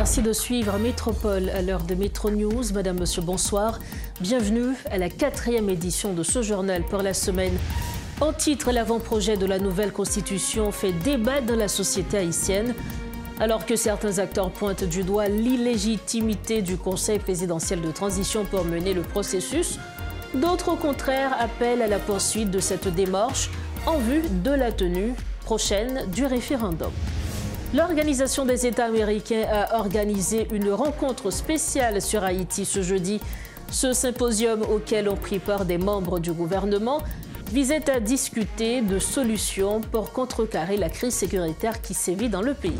Merci de suivre Métropole à l'heure de Métro News. Madame, Monsieur, bonsoir. Bienvenue à la 4e édition de ce journal pour la semaine. En titre, l'avant-projet de la nouvelle constitution fait débat dans la société haïtienne. Alors que certains acteurs pointent du doigt l'illégitimité du Conseil présidentiel de transition pour mener le processus, d'autres au contraire appellent à la poursuite de cette démarche en vue de la tenue prochaine du référendum. L'Organisation des États américains a organisé une rencontre spéciale sur Haïti ce jeudi. Ce symposium auquel ont pris part des membres du gouvernement visait à discuter de solutions pour contrecarrer la crise sécuritaire qui sévit dans le pays.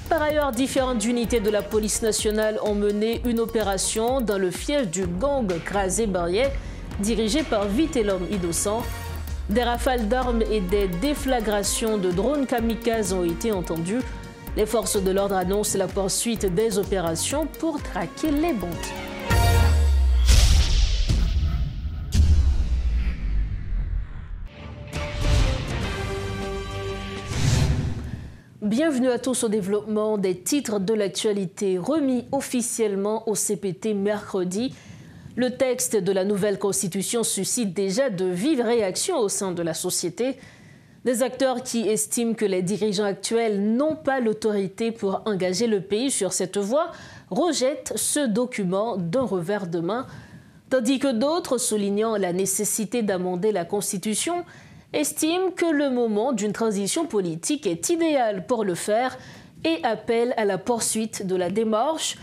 Par ailleurs, différentes unités de la police nationale ont mené une opération dans le fief du gang Crasé-Barrière, dirigé par Vitellum Innocent. Des rafales d'armes et des déflagrations de drones kamikazes ont été entendues. Les forces de l'ordre annoncent la poursuite des opérations pour traquer les bandits. Bienvenue à tous au développement des titres de l'actualité remis officiellement au CPT mercredi. Le texte de la nouvelle constitution suscite déjà de vives réactions au sein de la société. Des acteurs qui estiment que les dirigeants actuels n'ont pas l'autorité pour engager le pays sur cette voie rejettent ce document d'un revers de main, tandis que d'autres, soulignant la nécessité d'amender la Constitution, estiment que le moment d'une transition politique est idéal pour le faire et appellent à la poursuite de la démarche.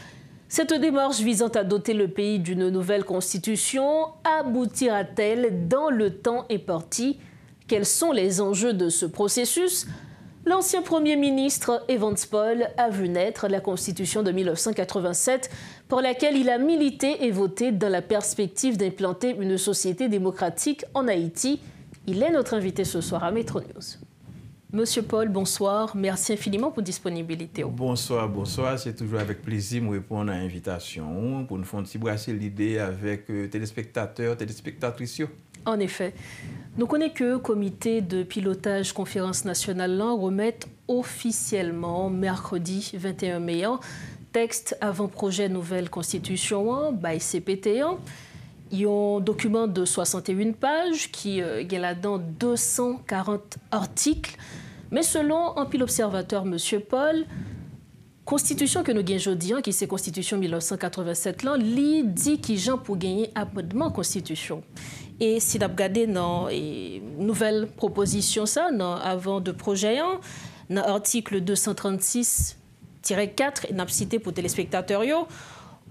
Cette démarche visant à doter le pays d'une nouvelle constitution aboutira-t-elle dans le temps imparti? Quels sont les enjeux de ce processus? L'ancien Premier ministre Evans Paul a vu naître la Constitution de 1987 pour laquelle il a milité et voté dans la perspective d'implanter une société démocratique en Haïti. Il est notre invité ce soir à Métro News. Monsieur Paul, bonsoir. Merci infiniment pour disponibilité. Bonsoir, bonsoir. C'est toujours avec plaisir de répondre à l'invitation pour nous faire un petit brasser l'idée avec téléspectateurs, téléspectatrices. En effet. Nous connaissons que le comité de pilotage conférence nationale remet officiellement mercredi 21 mai texte avant-projet nouvelle constitution by CPT. Il y a un document de 61 pages qui est là-dedans 240 articles. Mais selon un pile observateur, M. Paul, constitution que nous gagnons aujourd'hui, qui c'est constitution 1987, il dit qu'il y a pour gagner abondement constitution. Et si nous regardons dans les nouvelles propositions, ça, dans avant de projet 1, dans l'article 236-4, nous avons cité pour téléspectateurs,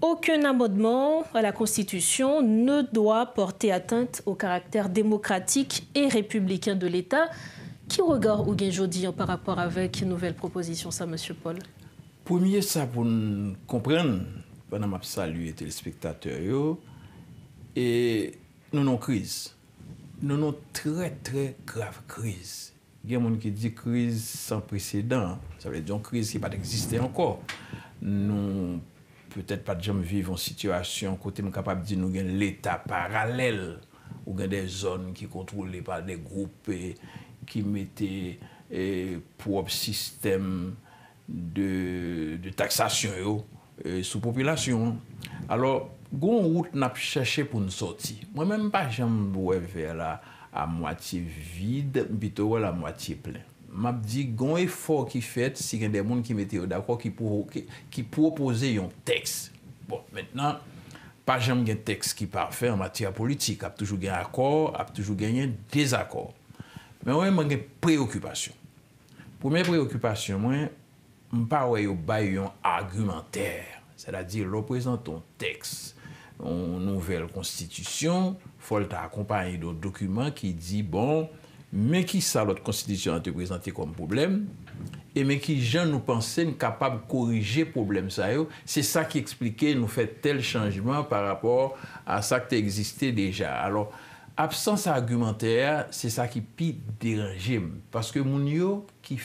aucun amendement à la Constitution ne doit porter atteinte au caractère démocratique et républicain de l'État. Qui regarde ou aujourd'hui par rapport avec une nouvelle proposition, ça, M. Paul? Premier, ça pour nous comprendre, pendant que je salue les téléspectateurs, et nous avons une crise. Nous avons une très, très grave crise. Il y a des gens qui disent crise sans précédent. Ça veut dire une crise qui n'a pas existé encore. Nous peut-être pas de jamais vivre en situation côté nous capable de dire nous avons l'État parallèle ou des zones qui contrôlées par des groupes qui mettaient propre système de taxation sous population. Alors, gon route n'a cherché pour nous sortir. Moi-même pas jamais vers là à moitié vide, plutôt à la moitié plein. M'a dit gon effort qui fait si il y a des gens qui mettaient d'accord qui proposaient un texte. Bon, maintenant pas jamais un texte qui parfait en matière politique, a toujours gagné accord, a toujours gagné désaccord. Mais moi j'ai une préoccupation. Première préoccupation moi pas ouais un argumentaire, c'est-à-dire représenter un texte, une nouvelle constitution, faut l'accompagner d'autres documents qui dit bon mais qui ça l'autre constitution a te présenté comme problème et mais qui gens nous penser capable de corriger problème ça c'est ça qui expliquait nous fait tel changement par rapport à ça qui existait déjà. Alors absence argumentaire c'est ça qui pi déranger parce que moun yo qui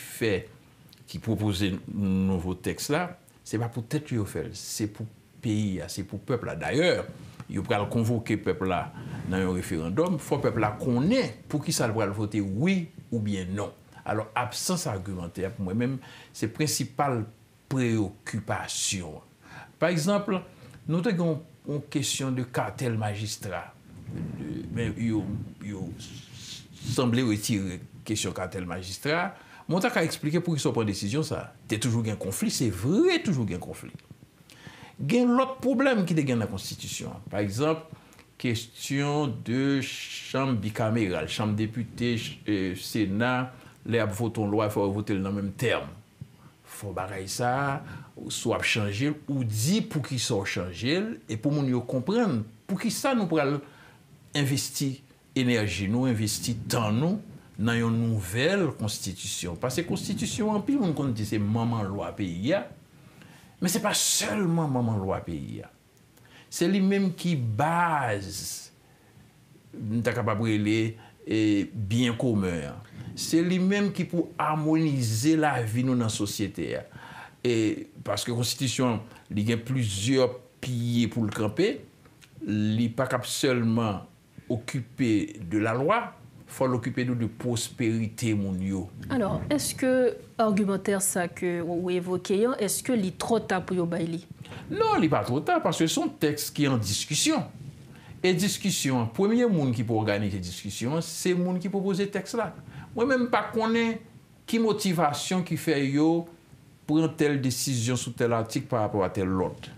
proposait nouveau texte là c'est pas pour tête yo faire c'est pour pays c'est pour peuple là. D'ailleurs il va convoquer le peuple là dans un référendum, il faut que le peuple là connaisse pour qui ça va voter oui ou bien non. Alors, absence argumentaire, pour moi-même, c'est le principal préoccupation. Par exemple, nous avons une question de cartel magistrat. Mais il semblait retirer la question cartel magistrat. Moi, je vais expliquer pour qu'ils soient pas décision ça. Il y a toujours un conflit, c'est vrai, toujours un conflit. Il y a l'autre problème qui est dans la Constitution. Par exemple, question de chambre bicamérale, chambre députés, Sénat, les votons loi, il faut voter dans le même terme. Il faut bagailler ça, soit changer, ou dire pour qu'ils soient changés, et pour nous comprendre, pour qui ça nous pourrons investir énergie, nous investir temps, nous, dans une nouvelle constitution. Parce que la constitution, en pile, on dit c'est maman loi pays. Mais ce n'est pas seulement maman loi pays. C'est lui-même qui base, nous sommes capables de bien commun. C'est lui-même qui peut harmoniser la vie dans la société. Et parce que la constitution, il y a plusieurs piliers pour le camper. Il n'est pas seulement occupé de la loi, il faut l'occuper de prospérité mondiale. Alors, est-ce que argumentaire ça que vous évoquez, est-ce que il trop tard pour Yobaili? Non, il n'est pas trop tard parce que son texte qui est en discussion. Et discussion, le premier monde qui peut organiser la discussion, c'est le monde qui propose le texte là. Moi-même, pas connais qui motivation qui fait yo prendre telle décision sur tel article par rapport à tel autre.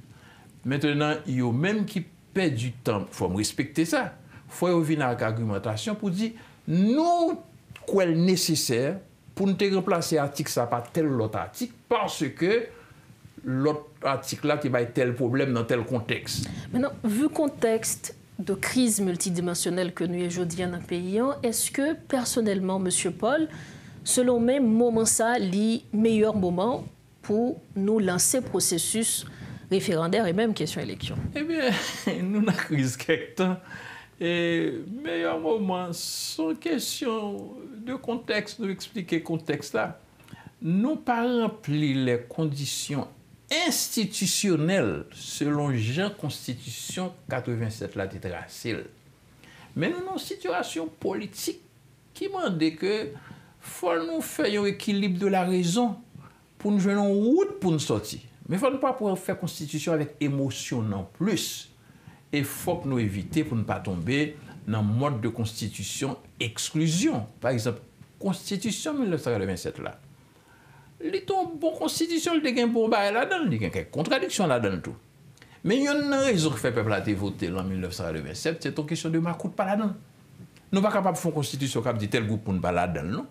Maintenant, yo même qui perd du temps, il faut respecter ça. Il faut venir avec argumentation pour dire nous, quoi est nécessaire pour nous remplacer l'article ça par tel autre article parce que l'autre article là qui va être tel problème dans tel contexte. Maintenant, vu le contexte de crise multidimensionnelle que nous avons aujourd'hui dans le pays, est-ce que personnellement, M. Paul, selon même moment ça, le meilleur moment pour nous lancer le processus référendaire et même question élection? Eh bien, nous avons crise quelque temps. Et meilleur moment, sont question de contexte, nous expliquer le contexte là. Nous pas rempli les conditions institutionnelles selon Jean Constitution 87 là tracé. Mais nous avons une situation politique qui demande que faut nous faire un équilibre de la raison pour nous jouer une route pour nous sortir. Mais il ne faut pas pouvoir faire constitution avec émotion non plus. Et il faut que nous évitions pour ne pas tomber dans le mode de constitution exclusion. Par exemple, constitution 1987 là. Il est une bonne constitution, il y a un bon bail là-dedans, il y a quelques contradictions là-dedans tout. Mais il y a une raison qui fait le peuple a voté en 1987, c'est une question de ma coûte pas là-dedans. Nous ne sommes pas capables de faire une constitution qui dit tel groupe pour ne pas là-dedans, non?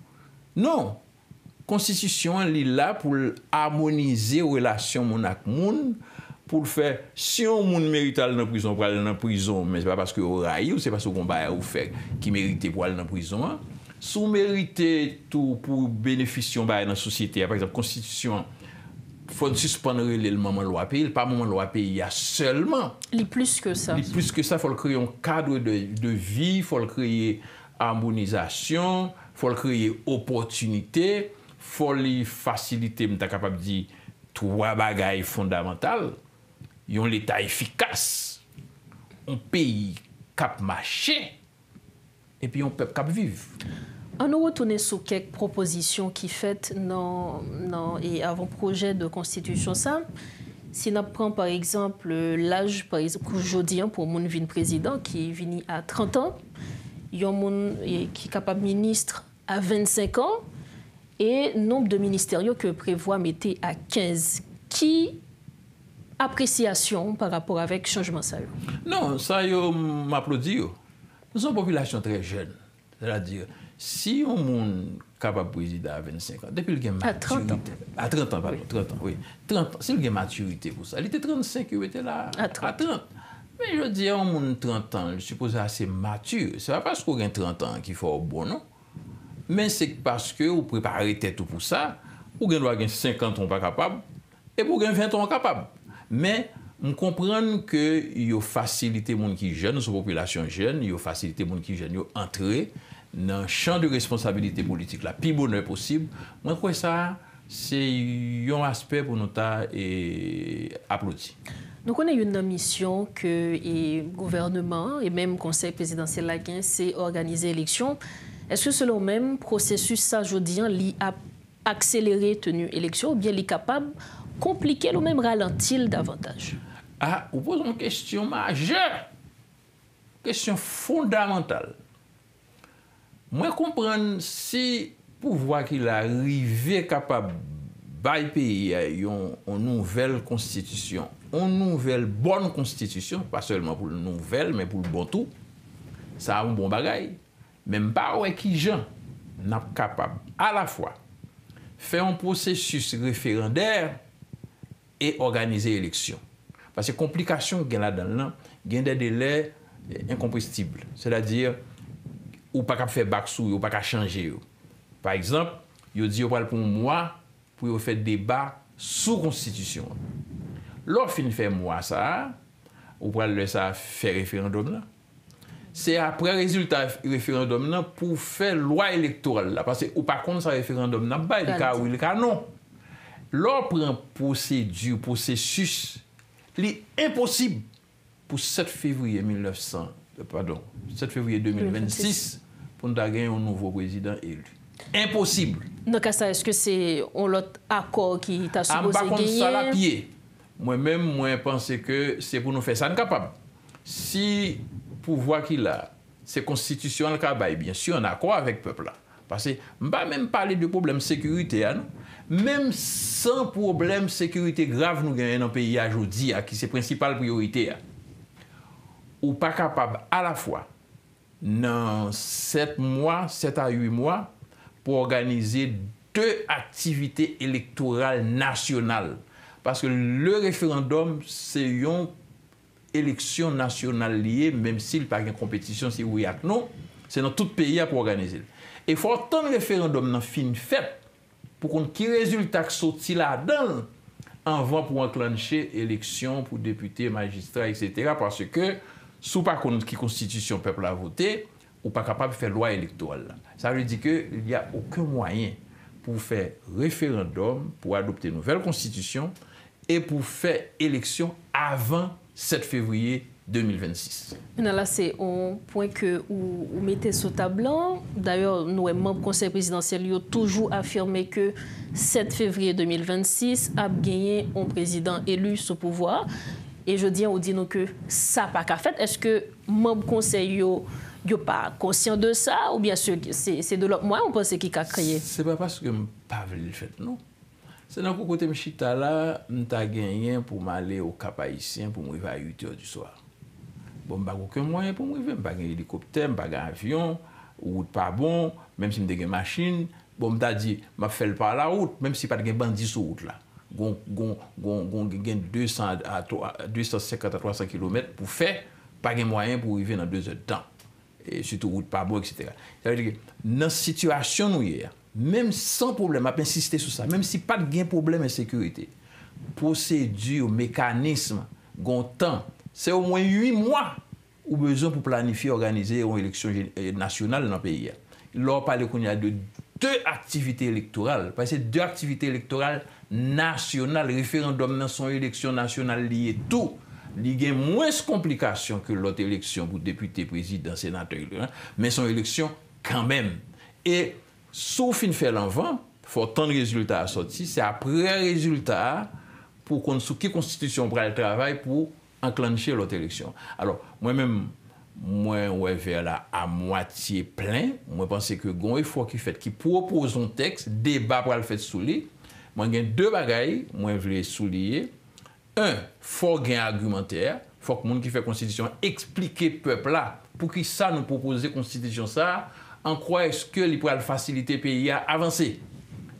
Non. La constitution, elle est là pour harmoniser les relations avec le monde, pour faire, si on mérite d'aller dans la prison, pour aller dans la prison, mais ce n'est pas parce que vous raillez, ou c'est parce qu'on va faire qui mérite pour aller dans la prison. Si vous méritez tout pour bénéficier de la société, par exemple, la Constitution, il faut suspendre le moment de loi pays, pas le moment de loi pays, il y a seulement. Il plus que ça. Il plus que ça, il faut créer un cadre de vie, il faut créer harmonisation, il faut créer opportunité, il faut faciliter, je suis capable de dire, trois bagailles fondamentales. Il y a un État efficace, un pays cap marché, et puis un peuple cap vivre. On nous retourne sur quelques propositions qui faites dans et avant-projet de constitution ça. Si on prend par exemple l'âge par exemple aujourd'hui pour mon vin président qui vient à 30 ans, il y a un monde qui est capable ministre à 25 ans et nombre de ministériaux que prévoit mettre à 15. Qui appréciation par rapport avec changement ça? Non, ça yo m'applaudit. Nous sommes une population très jeune. C'est-à-dire, si on est capable de présider à 25 ans, depuis le gain maturité. À 30 ans, pardon, 30 ans, oui. 30 ans, c'est le gain maturité pour ça. Il était 35, il était là à 30. Mais je dis, on a 30 ans, je suppose assez mature. Ce n'est pas parce qu'on a 30 ans qu'il faut bon, non? Mais c'est parce que vous préparez tête pour ça, ou vous avez 50 ans pas capable, et vous avez 20 ans capable. Mais on comprend que il facilite les gens qui sont jeunes, sur la population jeune, il facilite les gens qui sont jeunes entrer dans le champ de responsabilité politique la plus bonheur possible. Moi, je crois que ça, c'est un aspect pour nous applaudir. Nous connaissons une mission que le gouvernement et même le conseil présidentiel la gain, c'est organiser l'élection. Est-ce que selon le même processus, ça, je dis, a accéléré tenue élection ou bien il est capable compliqué ou même ralentit davantage? Ah, vous posez une question majeure, question fondamentale. Moi, comprendre si pouvoir qu'il arrive capable de pays une nouvelle constitution, une nouvelle bonne constitution, pas seulement pour le nouvelle, mais pour le bon tout, ça a un bon bagage. Même pas ouais qui gens n'a capable à la fois faire un processus référendaire et organiser l'élection. Parce que complication qu'il y a là-dedans, il y a des délais incompressibles. C'est-à-dire, ou pas qu'à faire backsou, ou pas qu'à changer. Par exemple, il dit pour un mois pour faire débat sous constitution. Lorsqu'il fin fait mois ça, ou pour le ça faire référendum là. C'est après résultat référendum là pour faire loi électorale là parce que ou par contre ça référendum là pas le cas oui le cas non. L'on prend procédure processus li impossible pour 7 février 7 février 2026 pour nous gagner un nouveau président élu. Impossible. Donc ça est-ce que c'est l'autre accord qui t'a supposé gagner? Ça la pied. Moi-même moi pense que c'est pour nous faire ça incapable. Si pouvoir qu'il a, c'est constitutionnel qu'il bien sûr en accord avec le peuple là. Parce que je ne vais même parler de problème de sécurité. Hein? Même sans problème de sécurité grave nous gagnons dans le pays aujourd'hui, qui c'est la principale priorité. Ou pas capable à la fois, dans 7 à 8 mois, pour organiser 2 activités électorales nationales. Parce que le référendum, c'est une élection nationale liée, même s'il n'y a pas de compétition, si oui ou non, c'est dans tout le pays pour organiser. Et il faut attendre le référendum dans fin fête pour qu'on ait résultat qui sorti là-dedans avant pour enclencher l'élection pour députés, magistrats, etc. Parce que, sous pas contre qui constitution peuple a voté, ou pas capable de faire loi électorale. Ça veut dire qu'il n'y a aucun moyen pour faire référendum, pour adopter une nouvelle constitution et pour faire élection avant 7 février 2026. Là, c'est un point que vous mettez sur tableau. D'ailleurs, nous, membres du Conseil présidentiel, ont toujours affirmé que 7 février 2026 a gagné un président élu sous pouvoir. Et je dis, on dit nous que ça n'a pas qu'à faire. Est-ce que membres du Conseil n'est pas conscient de ça? Ou bien sûr, c'est de l'autre moyen, on pense qu'il a créé? Ce n'est pas parce que je ne pas le faire, non. C'est dans le côté de Chita là, je n'ai gagné pour m'aller au Cap Haïtien pour m'arriver à 8h du soir. Bon, je n'ai aucun moyen pour m'arriver. Je n'ai pas d'hélicoptère, je n'ai pas d'avion, route pas bon, même si j'ai une machine. Bon, je dit, je fais par la route, même si je n'ai pas de bandits sur la route là. J'ai 250 à 300 km pour faire, pas de moyen pour arriver dans 2 heures de temps. Et surtout route pas bon, etc. Ça veut dire que dans la situation nous y est, même sans problème, je vais insister sur ça, même si pas de problème de sécurité, procédure, mécanisme, temps, c'est au moins 8 mois ou besoin pour planifier, organiser une élection nationale dans le pays. Là, on parle qu'il y a de 2 activités électorales, parce que 2 activités électorales nationales, référendum dans son élection nationale liée tout. Il y a moins de complications que l'autre élection pour député, président, sénateur, mais son élection quand même. Et sauf une fait l'envant, il faut tant de résultats à sortir, c'est après résultat pour qu'on sous qui constitution prend le travail pour enclencher l'autre élection. Alors, moi-même, moi, vers là à moitié plein, moi, je pense que gon effort qui fait, qui propose un texte, débat pour le faire souligner. Moi, j'ai 2 bagailles, moi, je veux souligner. Un, il faut un argumentaire. Il faut que les gens qui fait la constitution expliquent au peuple là pour qui ça nous propose la constitution ça, en quoi est-ce que il pourrait faciliter le pays à avancer.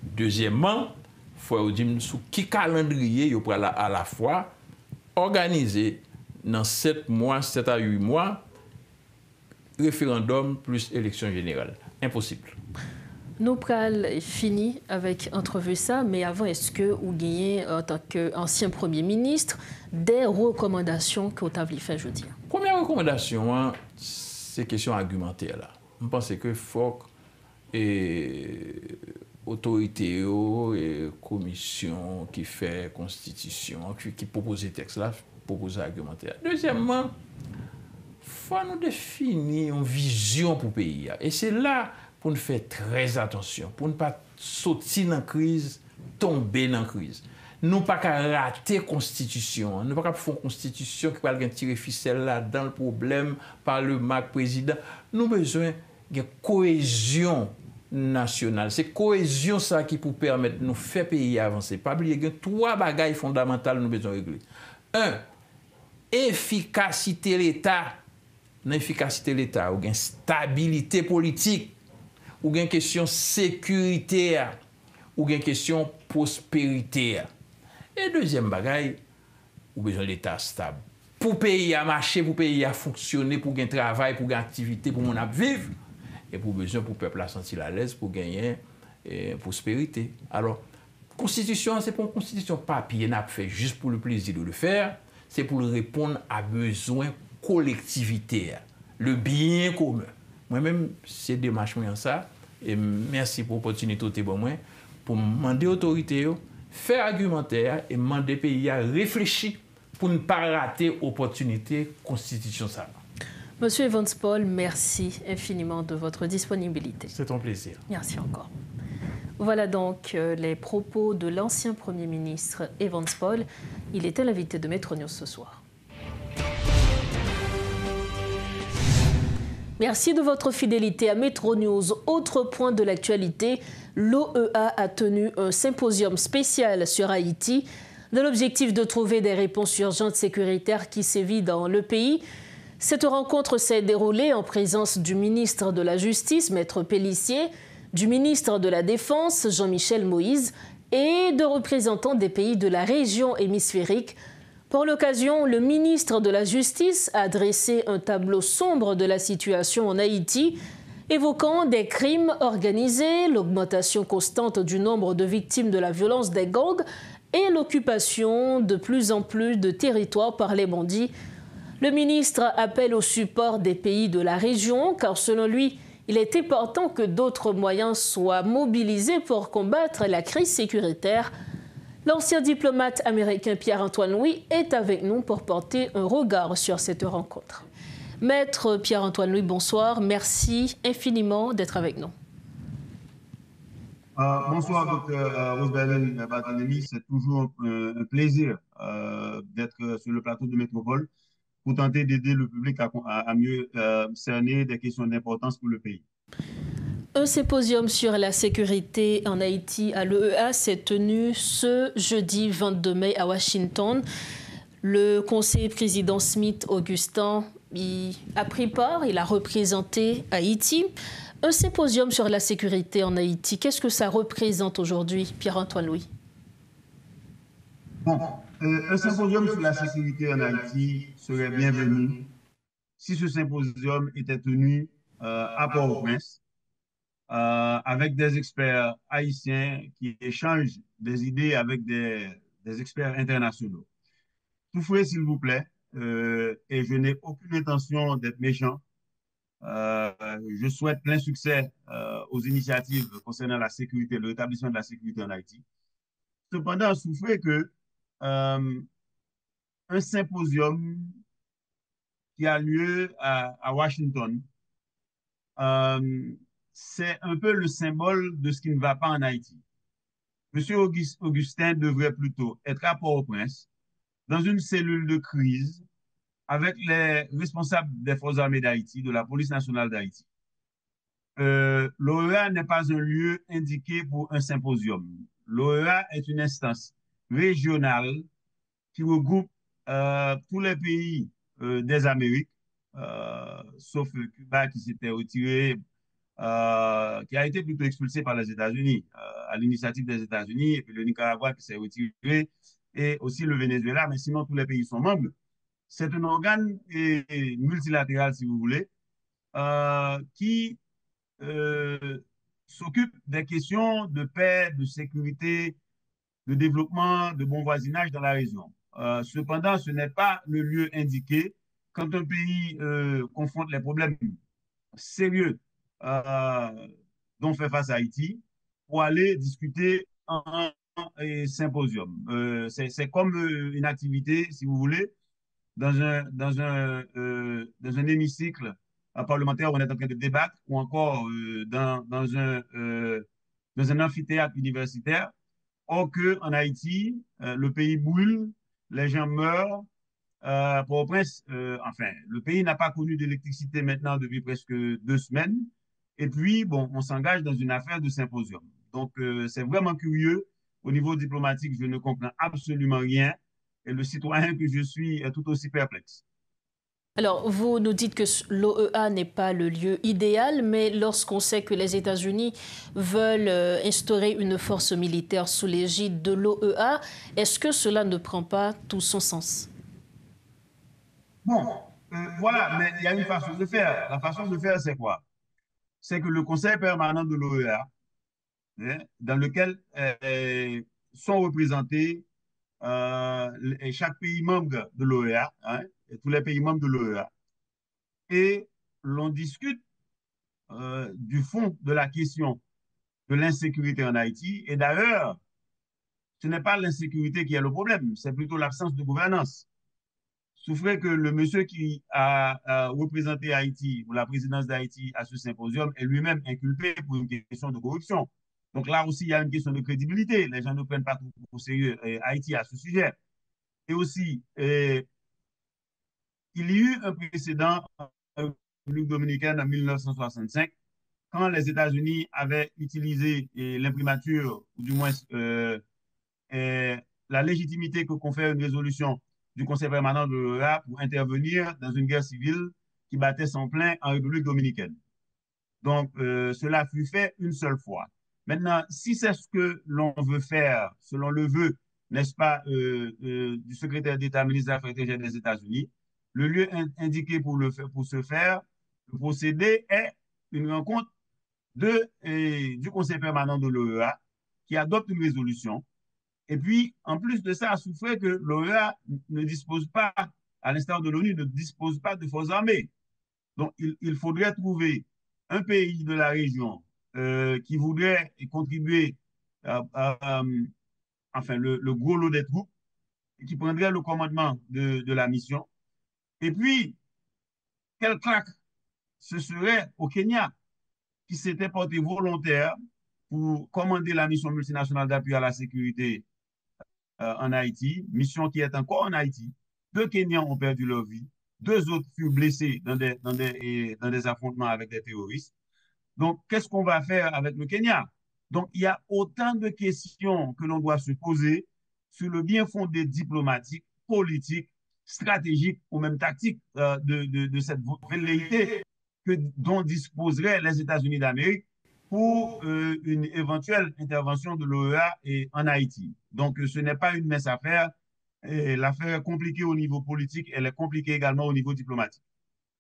Deuxièmement, il faut dire sous qui calendrier il pourrait à la fois organiser dans 7 à 8 mois référendum plus élection générale. Impossible. Nous pral fini avec entrevue ça, mais avant, est-ce que vous gagnez, en tant qu'ancien Premier ministre, des recommandations que vous avez fait jeudi? Première recommandation, c'est question argumentaire là. Je pense que faut autorité et commission qui fait constitution, qui propose les textes là, propose argumentaire. Deuxièmement, faut nous définir une vision pour le pays. Et c'est là pour nous faire très attention, pour ne pas sauter dans la crise, tomber dans la crise. Nous pas qu'à rater la constitution. Nous pas qu'à faire une constitution qui va tirer ficelle là dans le problème par le MAC président. Nous avons besoin de cohésion nationale. C'est cohésion ça qui peut permettre de nous faire pays avancer. Pas oublier que trois bagailles fondamentales nous besoin régler. Un, efficacité de l'État. Dans l'efficacité de l'État, ou une stabilité politique, ou une question sécuritaire, ou une question prospérité. Et deuxième bagaille, ou besoin d'État stable. Pour pays à marcher, pour pays à fonctionner, pour gagner travail, pour gagner activité, pour mon ap vivre, et pour besoin pour peuple à sentir à l'aise, pour gagner prospérité. Alors, constitution, c'est pas une constitution papier, n'a fait juste pour le plaisir de le faire, c'est pour répondre à besoins collectivité, le bien commun. Moi-même, c'est démarche moi ça, et merci pour l'opportunité pour moi, pour demander aux autorités, faire argumentaire et demander aux pays à réfléchir pour ne pas rater l'opportunité constitution ça. Monsieur Evans Paul, merci infiniment de votre disponibilité. C'est un plaisir. Merci encore. Voilà donc les propos de l'ancien Premier ministre Evans Paul. Il était l'invité de Metro News ce soir. Merci de votre fidélité à Metro News. Autre point de l'actualité, l'OEA a tenu un symposium spécial sur Haïti dans l'objectif de trouver des réponses urgentes sécuritaires qui sévissent dans le pays. Cette rencontre s'est déroulée en présence du ministre de la Justice, Maître Pélissier, du ministre de la Défense, Jean-Michel Moïse, et de représentants des pays de la région hémisphérique. Pour l'occasion, le ministre de la Justice a dressé un tableau sombre de la situation en Haïti, évoquant des crimes organisés, l'augmentation constante du nombre de victimes de la violence des gangs et l'occupation de plus en plus de territoires par les bandits. Le ministre appelle au support des pays de la région, car selon lui, il est important que d'autres moyens soient mobilisés pour combattre la crise sécuritaire. L'ancien diplomate américain Pierre-Antoine Louis est avec nous pour porter un regard sur cette rencontre. Maître Pierre-Antoine Louis, bonsoir. Merci infiniment d'être avec nous. Bonsoir, docteur Rosebellen Barthélémy. C'est toujours un plaisir d'être sur le plateau de Métropole pour tenter d'aider le public à mieux cerner des questions d'importance pour le pays. Un symposium sur la sécurité en Haïti à l'OEA s'est tenu ce jeudi 22 mai à Washington. Le conseiller président Smith Augustin y a pris part, il a représenté Haïti. Un symposium sur la sécurité en Haïti, qu'est-ce que ça représente aujourd'hui, Pierre-Antoine Louis? Bon, un symposium sur la sécurité en Haïti serait bienvenu si ce symposium était tenu à Port-au-Prince, avec des experts haïtiens qui échangent des idées avec des experts internationaux. Toutefois, s'il vous plaît, et je n'ai aucune intention d'être méchant, je souhaite plein succès aux initiatives concernant la sécurité, le rétablissement de la sécurité en Haïti. Cependant, souffrez que un symposium qui a lieu à Washington, c'est un peu le symbole de ce qui ne va pas en Haïti. Monsieur Augustin devrait plutôt être à Port-au-Prince, dans une cellule de crise, avec les responsables des forces armées d'Haïti, de la police nationale d'Haïti. L'OEA n'est pas un lieu indiqué pour un symposium. L'OEA est une instance régionale qui regroupe tous les pays des Amériques, sauf Cuba qui s'était retiré, qui a été plutôt expulsé par les États-Unis, à l'initiative des États-Unis, et puis le Nicaragua qui s'est retiré, et aussi le Venezuela, mais sinon tous les pays sont membres. C'est un organe multilatéral, si vous voulez, qui s'occupe des questions de paix, de sécurité, de développement, de bon voisinage dans la région. Cependant, ce n'est pas le lieu indiqué quand un pays confronte les problèmes sérieux dont fait face Haïti pour aller discuter en symposium. C'est comme une activité, si vous voulez, dans un hémicycle parlementaire où on est en train de débattre, ou encore dans un amphithéâtre universitaire, Or qu'en Haïti, le pays brûle, les gens meurent. Port-au-Prince, enfin, le pays n'a pas connu d'électricité maintenant depuis presque 2 semaines. Et puis, bon, on s'engage dans une affaire de symposium. Donc, c'est vraiment curieux. Au niveau diplomatique, je ne comprends absolument rien. Et le citoyen que je suis est tout aussi perplexe. Alors, vous nous dites que l'OEA n'est pas le lieu idéal, mais lorsqu'on sait que les États-Unis veulent instaurer une force militaire sous l'égide de l'OEA, est-ce que cela ne prend pas tout son sens? Bon, voilà, mais il y a une façon de faire. La façon de faire, c'est quoi? C'est que le Conseil permanent de l'OEA, hein, dans lequel sont représentés chaque pays membre de l'OEA, hein, et tous les pays membres de l'OEA, et l'on discute du fond de la question de l'insécurité en Haïti. Et d'ailleurs, ce n'est pas l'insécurité qui est le problème, c'est plutôt l'absence de gouvernance. Souffrez que le monsieur qui a représenté Haïti ou la présidence d'Haïti à ce symposium est lui-même inculpé pour une question de corruption. Donc là aussi, il y a une question de crédibilité. Les gens ne prennent pas trop au sérieux Haïti à ce sujet. Et aussi, il y a eu un précédent en République dominicaine en 1965, quand les États-Unis avaient utilisé l'imprimature, ou du moins la légitimité que confère une résolution du Conseil permanent de l'OEA pour intervenir dans une guerre civile qui battait son plein en République dominicaine. Donc, cela fut fait une seule fois. Maintenant, si c'est ce que l'on veut faire, selon le vœu, n'est-ce pas, du secrétaire d'État, ministre des Affaires étrangères des États-Unis, le lieu indiqué pour ce faire, le procédé est une rencontre du Conseil permanent de l'OEA qui adopte une résolution. Et puis, en plus de ça, souffrait que l'OEA ne dispose pas, à l'instar de l'ONU, ne dispose pas de forces armées. Donc, il faudrait trouver un pays de la région qui voudrait contribuer enfin, le gros lot des troupes, qui prendrait le commandement de la mission. Et puis, quel crack ce serait au Kenya, qui s'était porté volontaire pour commander la mission multinationale d'appui à la sécurité en Haïti, mission qui est encore en Haïti. 2 Kenyans ont perdu leur vie, 2 autres furent blessés dans des affrontements avec des terroristes. Donc, qu'est-ce qu'on va faire avec le Kenya? Donc, il y a autant de questions que l'on doit se poser sur le bien fondé diplomatique, politique, stratégique ou même tactique de cette velléité dont disposeraient les États-Unis d'Amérique pour une éventuelle intervention de l'OEA en Haïti. Donc, ce n'est pas une mince affaire. L'affaire est compliquée au niveau politique, elle est compliquée également au niveau diplomatique.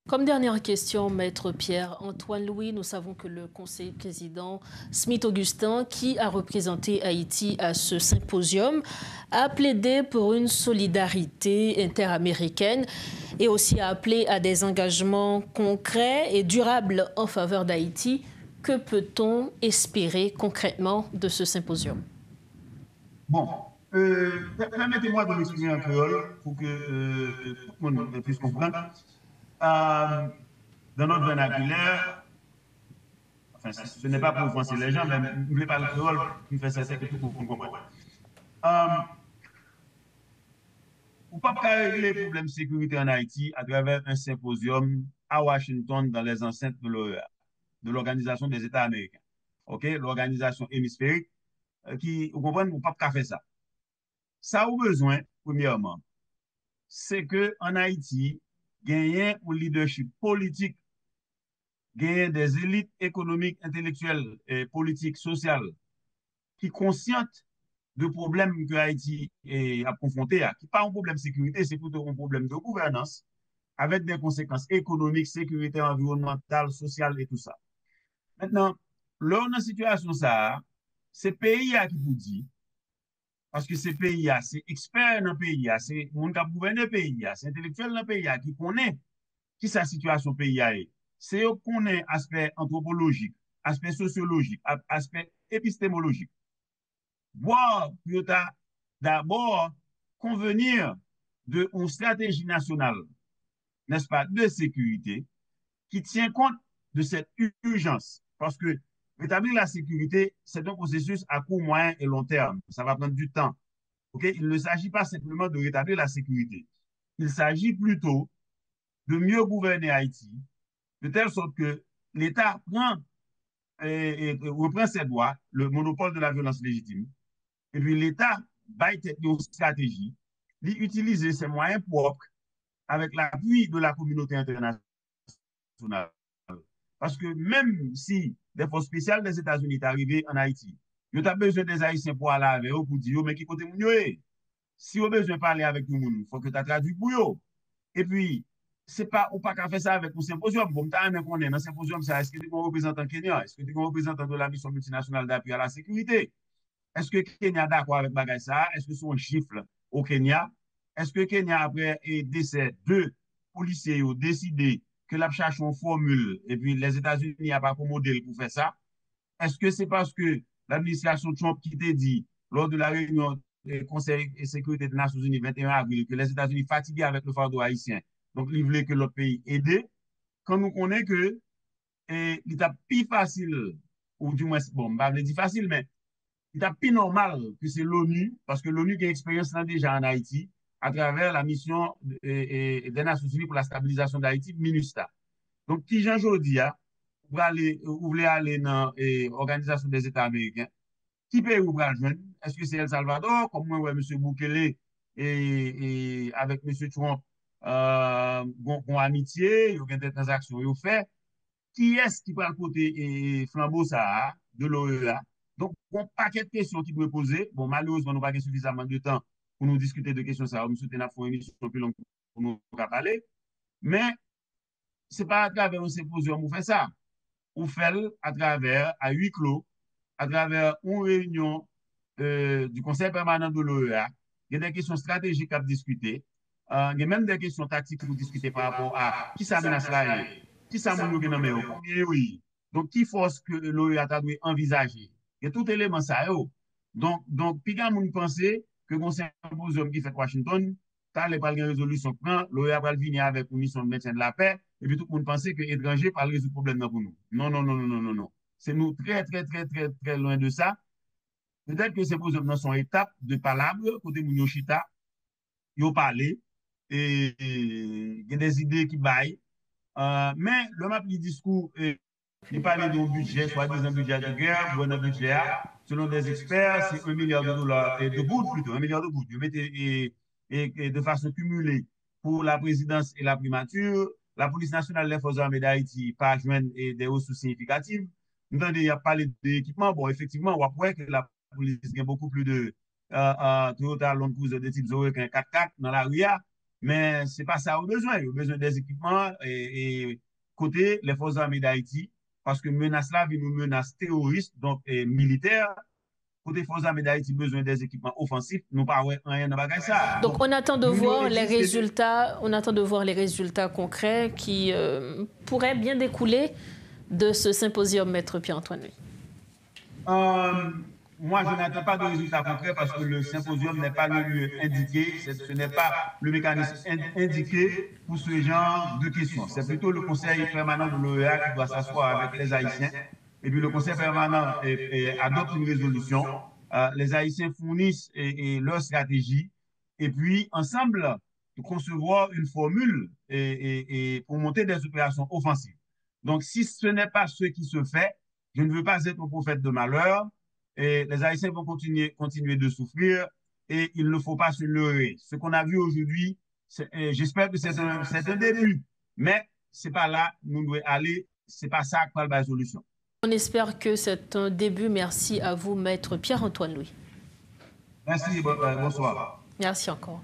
Comme dernière question, Maître Pierre-Antoine Louis, nous savons que le conseiller président Smith-Augustin, qui a représenté Haïti à ce symposium, a plaidé pour une solidarité interaméricaine et aussi a appelé à des engagements concrets et durables en faveur d'Haïti. Que peut-on espérer concrètement de ce symposium? Bon, permettez-moi de m'exprimer en créole pour que tout le monde puisse comprendre. Dans notre vernaculaire, enfin, ce n'est pas pour offenser les gens, mais je ne voulais pas le créole qui fait ça, c'est que tout le monde comprenne. On ne peut pas régler les problèmes de sécurité en Haïti à travers un symposium à Washington dans les enceintes de l'OEA, de l'Organisation des États américains. OK? L'organisation hémisphérique qui, vous comprenez, on ne peut pas faire ça. Ça a besoin, premièrement, c'est qu'en Haïti, gagner un leadership politique, gagner des élites économiques, intellectuelles, et politiques, sociales, qui conscientes de problèmes que Haïti a confrontés, qui n'est pas un problème de sécurité, c'est plutôt un problème de gouvernance, avec des conséquences économiques, sécuritaires, environnementales, sociales et tout ça. Maintenant, là, dans situation ça, c'est pays qui vous dit, parce que ces pays, c'est experts dans le pays, c'est monde qui gouverne le pays, c'est intellectuel dans le pays, qui connaît qui sa situation pays est. C'est eux qui connaît aspect anthropologique, aspect sociologique, aspect épistémologique. Voir, d'abord, convenir d'une stratégie nationale, n'est-ce pas, de sécurité, qui tient compte de cette urgence. Parce que Rétablir la sécurité, c'est un processus à court, moyen et long terme. Ça va prendre du temps. Okay? Il ne s'agit pas simplement de rétablir la sécurité. Il s'agit plutôt de mieux gouverner Haïti, de telle sorte que l'État reprend ses droits, le monopole de la violence légitime, et puis l'État va une stratégie, d'utiliser ses moyens propres avec l'appui de la communauté internationale. Parce que même si des forces spéciales des États-Unis sont arrivées en Haïti, ils ont besoin des Haïtiens pour aller avec eux, pour dire, mais qui côté moun yo est? Si vous avez besoin de parler avec tout le monde, il faut que tu as traduit pour eux. Et puis, c'est pas, ou pas qu'à faire ça avec un symposium. Bon, tu as un qu'on est dans le symposium, est-ce que tu es un représentant Kenya? Est-ce que tu es un représentant de la mission multinationale d'appui à la sécurité? Est-ce que Kenya est d'accord avec bagay ça? Est-ce que c'est un chiffre au Kenya? Est-ce que Kenya, après décès de policiers, ont décidé que la cherche une formule et puis les États-Unis n'ont pas comme modèle pour faire ça? Est-ce que c'est parce que l'administration Trump qui t'a dit lors de la réunion du Conseil de sécurité des Nations Unies 21 avril que les États-Unis fatigués avec le fardeau haïtien, donc ils voulaient que l'autre pays aide, quand nous connaissons que il est plus facile, ou du moins, bon, je ne vais pas dire facile, mais il est plus normal que c'est l'ONU, parce que l'ONU qui a expérience déjà en Haïti, à travers la mission des Nations Unies pour la stabilisation d'Haïti, MINUSTA. Donc, qui Jean Jodi, vous voulez aller dans l'Organisation des États américains, qui pays vous voulez rejoindre? Est-ce que c'est El Salvador, comme moi, ouais, M. Bukele et avec M. Trump, ont amitié, ils ont des transactions, ils ont fait. Qui est-ce qui prend le côté flambeau ça, de l'OEA? Donc, un paquet de questions qui doivent poser. Bon, malheureusement, nous n'avons pas suffisamment de temps pour nous discuter de questions ça. Nous souhaitons faire une émission plus longue pour nous parler. Mais, ce n'est pas à travers un symposium qu'on fait ça. On fait à travers, à huis clos, à travers une réunion du Conseil permanent de l'OEA. Il y a des questions stratégiques à discuter. Il y a même des questions tactiques pour discuter par rapport à qui ça menace là. Qui ça m'a oui. Donc, qui force que l'OEA a dû envisager? Il y a tout élément ça. Donc, puis quand on pense que le symposium qui fait Washington, t'as les pas de résolution prend, l'OEA va venir avec une mission de maintien de la paix, et puis tout le monde pense que l'étranger va résoudre le problème pour nous. Non, non, non, non, non, non, non. C'est nous très, très, très, très, très loin de ça. Peut-être que ces symposium dans son étape de palabre, côté Mouniochita, ils ont parlé, et il y a des idées qui baillent. Mais le map du discours, il parlait d'un budget, soi-disant budget de guerre, ou un budget, selon des experts, c'est $1 milliard de gouttes plutôt, 1 milliard de gouttes. Et de façon cumulée pour la présidence et la primature, la police nationale des forces armées d'Haïti pas joindre des ressources significatives. Nous avons déjà parlé d'équipement. Bon, effectivement, on voit que la police a beaucoup plus de Toyota Land Cruiser de type Zoé qu'un 4x4 dans la RIA. Mais ce n'est pas ça au besoin. Il y a besoin des équipements et côté les forces armées d'Haïti, parce que menace là, une menace terroriste, donc militaire. Côté forces armées d'Haïti, besoin des équipements offensifs, nous pas rien dans bagage ça. Donc on attend de voir les résultats, concrets qui pourraient bien découler de ce symposium, Maître Pierre-Antoine. Moi, je n'attends pas de résultats concrets parce que le symposium n'est pas le lieu indiqué, ce n'est pas le mécanisme indiqué pour ce genre de questions. C'est plutôt le Conseil permanent de l'OEA qui doit s'asseoir avec les Haïtiens. Et puis le Conseil permanent adopte une résolution. Les Haïtiens fournissent leur stratégie. Et puis, ensemble, concevoir une formule pour monter des opérations offensives. Donc, si ce n'est pas ce qui se fait, je ne veux pas être un prophète de malheur. Et les Haïtiens vont continuer de souffrir et il ne faut pas se leurrer. Ce qu'on a vu aujourd'hui, j'espère que c'est un début, mais ce n'est pas là où nous devons aller, ce n'est pas ça qui parle de la solution. On espère que c'est un début. Merci à vous, Maître Pierre-Antoine Louis. Merci, bonsoir. Merci encore.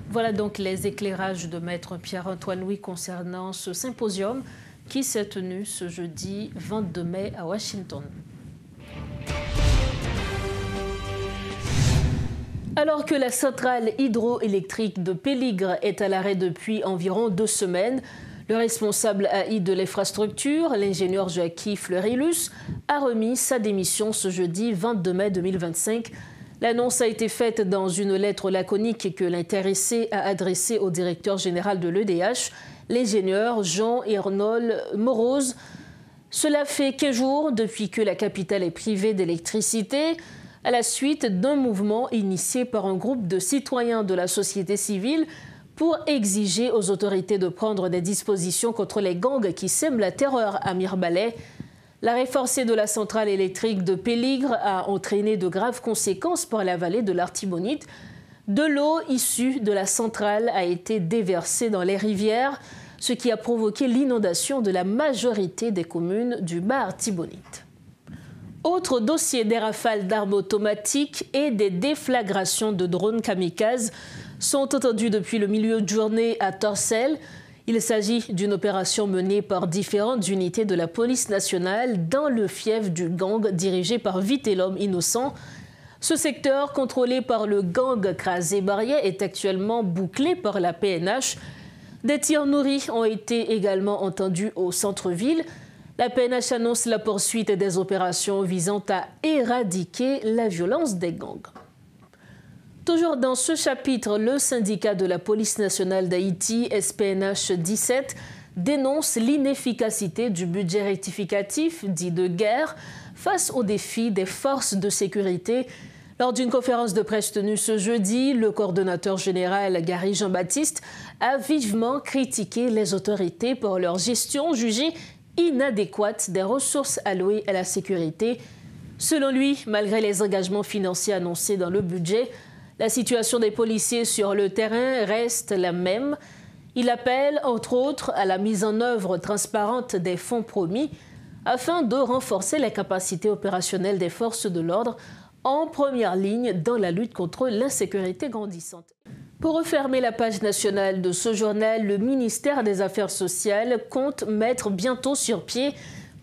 Voilà donc les éclairages de Maître Pierre-Antoine Louis concernant ce symposium qui s'est tenu ce jeudi 22 mai à Washington. Alors que la centrale hydroélectrique de Péligre est à l'arrêt depuis environ 2 semaines, le responsable AI de l'infrastructure, l'ingénieur Joachim Fleurilus, a remis sa démission ce jeudi 22 mai 2025. L'annonce a été faite dans une lettre laconique que l'intéressé a adressée au directeur général de l'EDH, l'ingénieur Jean-Ernold Morose. Cela fait 15 jours depuis que la capitale est privée d'électricité, à la suite d'un mouvement initié par un groupe de citoyens de la société civile pour exiger aux autorités de prendre des dispositions contre les gangs qui sèment la terreur à Mirebalais. L'arrêt forcé de la centrale électrique de Péligre a entraîné de graves conséquences pour la vallée de l'Artibonite. De l'eau issue de la centrale a été déversée dans les rivières, ce qui a provoqué l'inondation de la majorité des communes du bas Artibonite. Autre dossier, des rafales d'armes automatiques et des déflagrations de drones kamikazes sont entendus depuis le milieu de journée à Torcelles. Il s'agit d'une opération menée par différentes unités de la police nationale dans le fief du gang dirigé par Vitellum Innocent. Ce secteur, contrôlé par le gang Crasé-Barrier, est actuellement bouclé par la PNH. Des tirs nourris ont été également entendus au centre-ville. La PNH annonce la poursuite des opérations visant à éradiquer la violence des gangs. Toujours dans ce chapitre, le syndicat de la police nationale d'Haïti, SPNH 17, dénonce l'inefficacité du budget rectificatif dit de guerre face aux défis des forces de sécurité. Lors d'une conférence de presse tenue ce jeudi, le coordonnateur général Gary Jean-Baptiste a vivement critiqué les autorités pour leur gestion jugée inadéquate des ressources allouées à la sécurité. Selon lui, malgré les engagements financiers annoncés dans le budget, la situation des policiers sur le terrain reste la même. Il appelle, entre autres, à la mise en œuvre transparente des fonds promis afin de renforcer les capacités opérationnelles des forces de l'ordre en première ligne dans la lutte contre l'insécurité grandissante. Pour refermer la page nationale de ce journal, le ministère des Affaires sociales compte mettre bientôt sur pied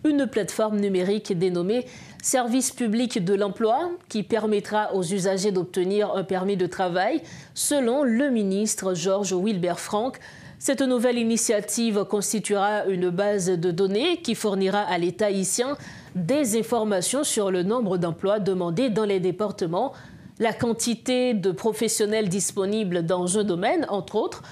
une plateforme numérique dénommée Service public de l'emploi qui permettra aux usagers d'obtenir un permis de travail, selon le ministre Georges Wilbert Frank. Cette nouvelle initiative constituera une base de données qui fournira à l'État haïtien des informations sur le nombre d'emplois demandés dans les départements, la quantité de professionnels disponibles dans un domaine, entre autres.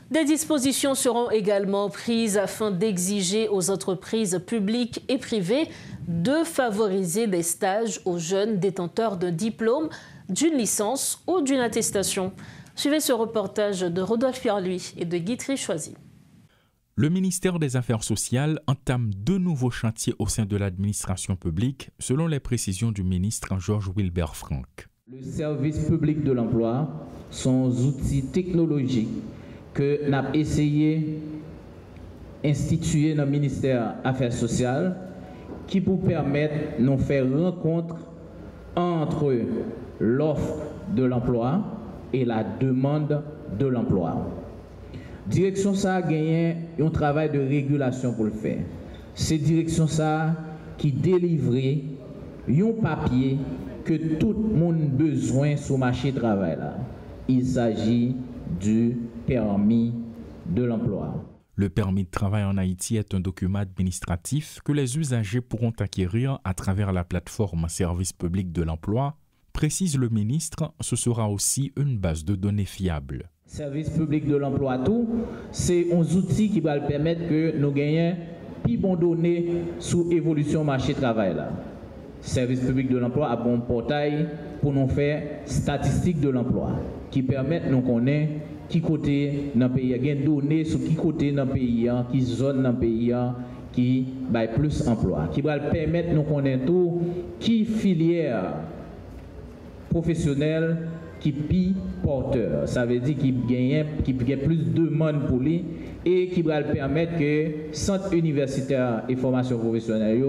Des dispositions seront également prises afin d'exiger aux entreprises publiques et privées de favoriser des stages aux jeunes détenteurs d'un diplôme, d'une licence ou d'une attestation. Suivez ce reportage de Rodolphe Pierluy et de Guitry Choisy. Le ministère des Affaires sociales entame 2 nouveaux chantiers au sein de l'administration publique, selon les précisions du ministre Georges Wilbert Frank. Le service public de l'emploi sont outils technologiques que nous avons essayé d'instituer dans le ministère des Affaires sociales qui pour permettre de nous faire rencontre entre l'offre de l'emploi et la demande de l'emploi. Direction ça a gagné un travail de régulation pour le faire. C'est direction ça qui délivre un papier que tout le monde a besoin sur le marché du travail. Il s'agit du permis de l'emploi. Le permis de travail en Haïti est un document administratif que les usagers pourront acquérir à travers la plateforme Service public de l'emploi. Précise le ministre, ce sera aussi une base de données fiable. Service public de l'emploi, tout, c'est un outil qui va permettre que nous gagnions plus bonnes données sur l'évolution du marché du travail. Service public de l'emploi a bon portail pour nous faire statistiques de l'emploi qui permettent de nous connaître qui côté dans le pays, il y a des données sur qui côté dans le pays, qui zone dans le pays, qui a plus d'emploi, qui va permettre de nous connaître tout, qui filière professionnelle qui pi porteur. Ça veut dire qu'il gagne plus de demandes pour lui et qui va permettre que centre universitaire et formation professionnelle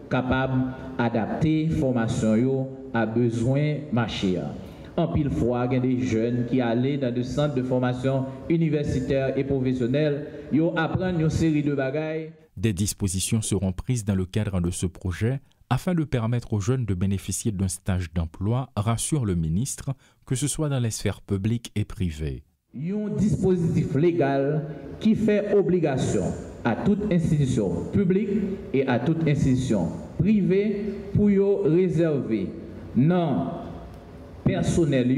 capable d'adapter formation à besoin marché. En pile fois, il y a des jeunes qui allaient dans des centres de formation universitaire et professionnelle, ils apprennent une série de bagailles. Des dispositions seront prises dans le cadre de ce projet afin de permettre aux jeunes de bénéficier d'un stage d'emploi, rassure le ministre, que ce soit dans les sphères publiques et privées. Il y a un dispositif légal qui fait obligation à toute institution publique et à toute institution privée pour réserver non personnel,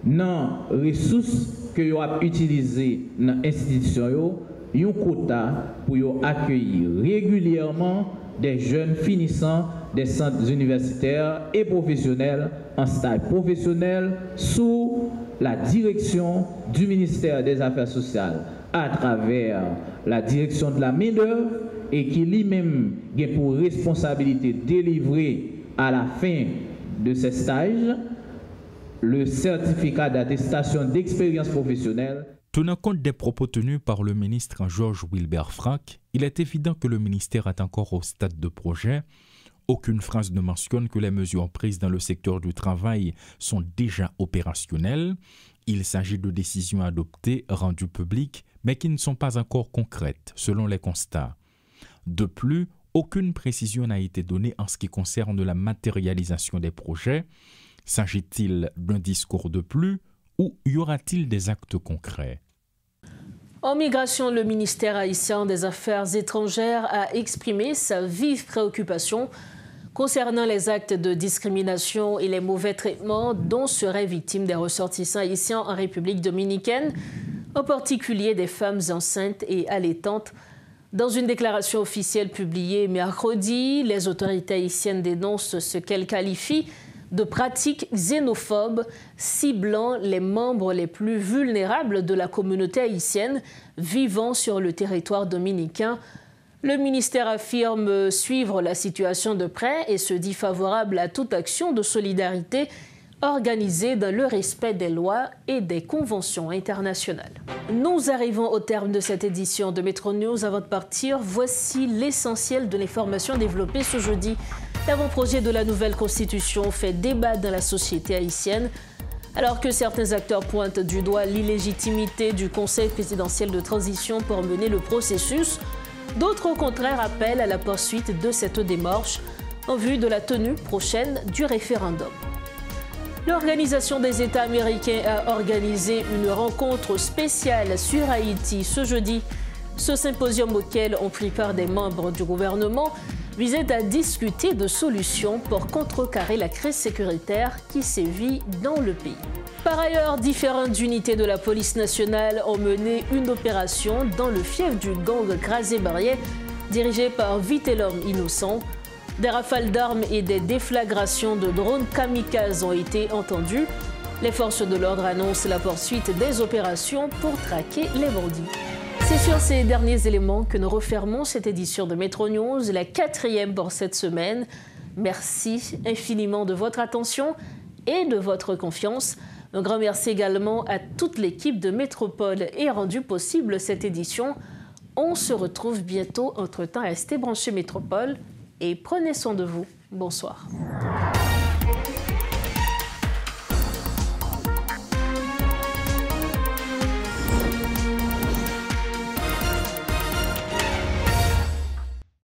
non ressources que vous avez utilisées dans l'institution, un quota pour accueillir régulièrement des jeunes finissant des centres universitaires et professionnels en stage professionnel sous la direction du ministère des Affaires sociales à travers la direction de la main-d'œuvre et qui lui-même a pour responsabilité de délivrer à la fin de ces stages le certificat d'attestation d'expérience professionnelle. Tenant compte des propos tenus par le ministre Georges Wilbert Frach, il est évident que le ministère est encore au stade de projet. Aucune phrase ne mentionne que les mesures prises dans le secteur du travail sont déjà opérationnelles. Il s'agit de décisions adoptées, rendues publiques, mais qui ne sont pas encore concrètes, selon les constats. De plus, aucune précision n'a été donnée en ce qui concerne la matérialisation des projets. S'agit-il d'un discours de plus ou y aura-t-il des actes concrets? En migration, le ministère haïtien des Affaires étrangères a exprimé sa vive préoccupation concernant les actes de discrimination et les mauvais traitements dont seraient victimes des ressortissants haïtiens en République dominicaine, en particulier des femmes enceintes et allaitantes. Dans une déclaration officielle publiée mercredi, les autorités haïtiennes dénoncent ce qu'elles qualifient de pratiques xénophobes ciblant les membres les plus vulnérables de la communauté haïtienne vivant sur le territoire dominicain. Le ministère affirme suivre la situation de près et se dit favorable à toute action de solidarité organisée dans le respect des lois et des conventions internationales. Nous arrivons au terme de cette édition de Métro News. Avant de partir, voici l'essentiel de l'information développée ce jeudi. L'avant-projet de la nouvelle constitution fait débat dans la société haïtienne. Alors que certains acteurs pointent du doigt l'illégitimité du Conseil présidentiel de transition pour mener le processus, d'autres au contraire appellent à la poursuite de cette démarche en vue de la tenue prochaine du référendum. L'Organisation des États américains a organisé une rencontre spéciale sur Haïti ce jeudi. Ce symposium auquel ont pris part des membres du gouvernement visait à discuter de solutions pour contrecarrer la crise sécuritaire qui sévit dans le pays. Par ailleurs, différentes unités de la police nationale ont mené une opération dans le fief du gang Crasé-Barrier, dirigé par Vitellum Innocent. Des rafales d'armes et des déflagrations de drones kamikazes ont été entendues. Les forces de l'ordre annoncent la poursuite des opérations pour traquer les bandits. C'est sur ces derniers éléments que nous refermons cette édition de Métro News, la 4e pour cette semaine. Merci infiniment de votre attention et de votre confiance. Un grand merci également à toute l'équipe de Métropole et rendu possible cette édition. On se retrouve bientôt. Entre-temps, restez branchés Métropole et prenez soin de vous. Bonsoir.